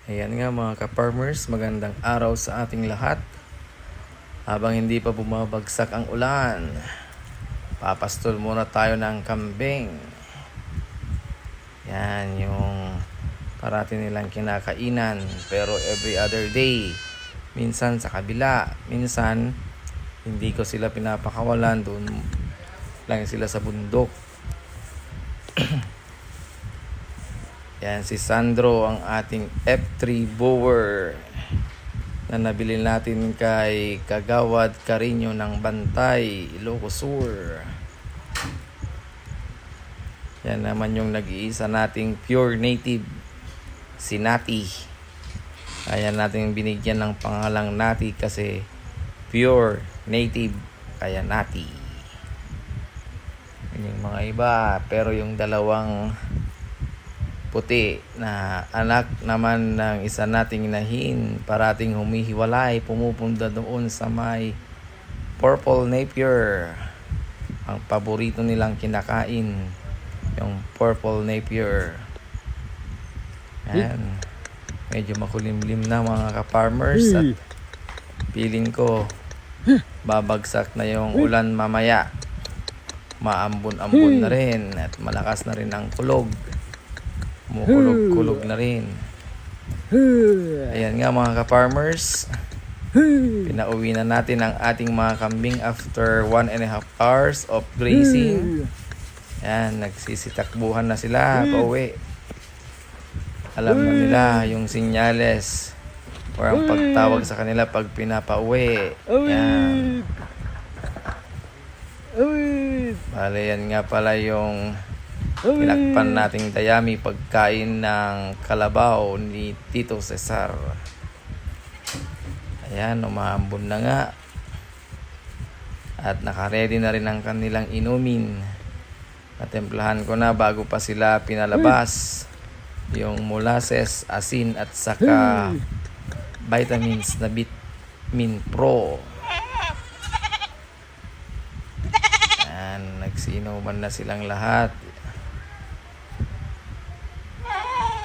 Ayan nga mga ka-farmers, magandang araw sa ating lahat. Habang hindi pa bumabagsak ang ulan, papastol muna tayo ng kambing. Yan yung parati nilang kinakainan, pero every other day. Minsan sa kabila, minsan hindi ko sila pinapakawalan, doon lang sila sa bundok. Yan si Sandro, ang ating F3 Bower na nabili natin kay Kagawad Carino ng Bantay, Ilocos Sur. Yan naman yung nag-iisa nating pure native, si Nati. Kaya natin binigyan ng pangalang Nati kasi pure native, kaya Nati. Yan yung mga iba, pero yung dalawang puti na anak naman ng isa nating inahin, parating humihiwalay, pumupunta doon sa may purple napier. Ang paborito nilang kinakain, yung purple napier. Yan. Medyo makulimlim na mga ka-farmers at feeling ko babagsak na yung ulan mamaya. Maambon-ambon na rin at malakas na rin ang kulog. Kumukulog-kulog na rin. Ayan nga mga ka-farmers, pinauwi na natin ang ating mga kambing after 1.5 hours of grazing. Ayan, nagsisitakbuhan na sila pauwi. Alam na nila yung sinyales or ang pagtawag sa kanila pag pinapauwi. Ayan. Bale, yan nga pala yung pinakpan nating dayami pagkain ng kalabaw ni Tito Cesar. Ayan, umaambon na nga. At nakaredy na rin ang kanilang inumin. Natemplahan ko na bago pa sila pinalabas yung molasses, asin at saka vitamins na Vitamin Pro. Ayan, nagsiinuman na silang lahat.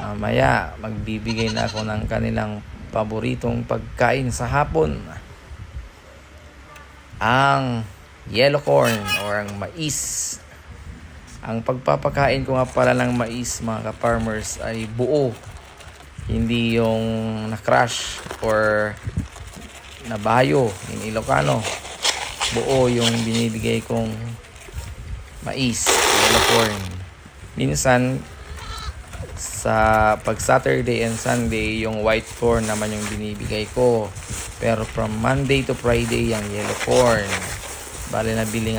Mamaya, magbibigay na ako ng kanilang paboritong pagkain sa hapon. Ang yellow corn or ang mais. Ang pagpapakain ko nga pala ng mais mga ka-farmers ay buo. Hindi yung na-crush or nabayo in Ilocano. Buo yung binibigay kong mais, yellow corn. Minsan, sa pag Saturday and Sunday, yung white corn naman yung binibigay ko. Pero from Monday to Friday, yung yellow corn. Bale, nabili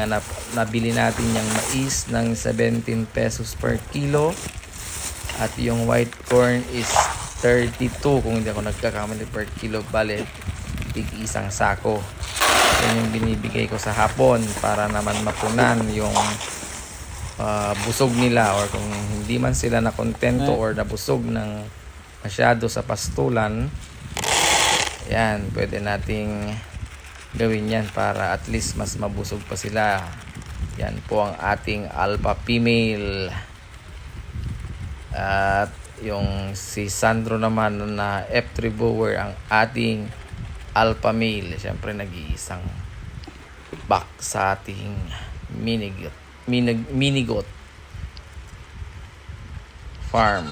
natin yung mais ng 17 pesos per kilo. At yung white corn is 32 kung hindi ako nagkakamali per kilo. Bale, isang sako. Yan yung binibigay ko sa hapon para naman mapunan yung busog nila, or kung hindi man sila nakontento or nabusog ng masyado sa pastulan, yan, pwede nating gawin yan para at least mas mabusog pa sila. Yan po ang ating alpha female. At yung si Sandro naman na F3 Bower, ang ating alpha male. Siyempre nag-iisang back sa ating minigot farm.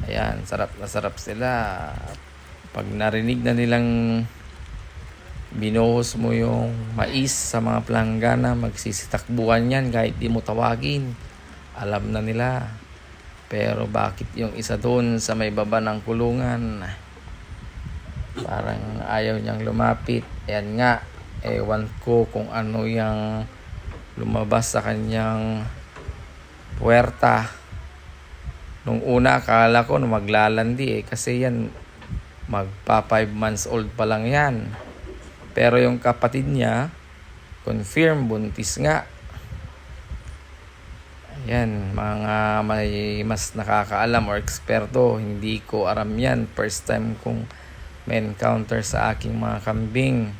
Ayan, sarap na sarap sila. Pag narinig na nilang binuhos mo yung mais sa mga planggana, magsisitakbuhan yan kahit di mo tawagin. Alam na nila. Pero bakit yung isa doon sa may baba ng kulungan parang ayaw niyang lumapit? Ayan nga, ewan ko kung ano yung lumabas sa kanyang puwerta. Nung una akala ko maglalandi kasi yan magpa 5 months old pa lang yan. Pero yung kapatid niya confirm buntis nga. Ayan, mga may mas nakakaalam or eksperto, hindi ko aram yan. First time kong may encounter sa aking mga kambing.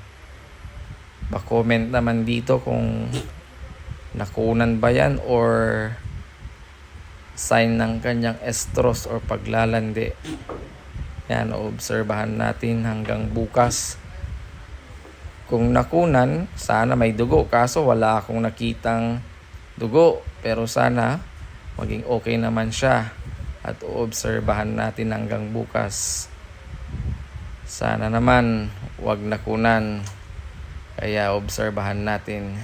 Pa-comment naman dito kung nakunan ba yan or sign ng kanyang estros or paglalandi. Yan, obserbahan natin hanggang bukas. Kung nakunan, sana may dugo. Kaso wala akong nakitang dugo. Pero sana maging okay naman siya. At obserbahan natin hanggang bukas. Sana naman wag nakunan. Kaya obserbahan natin.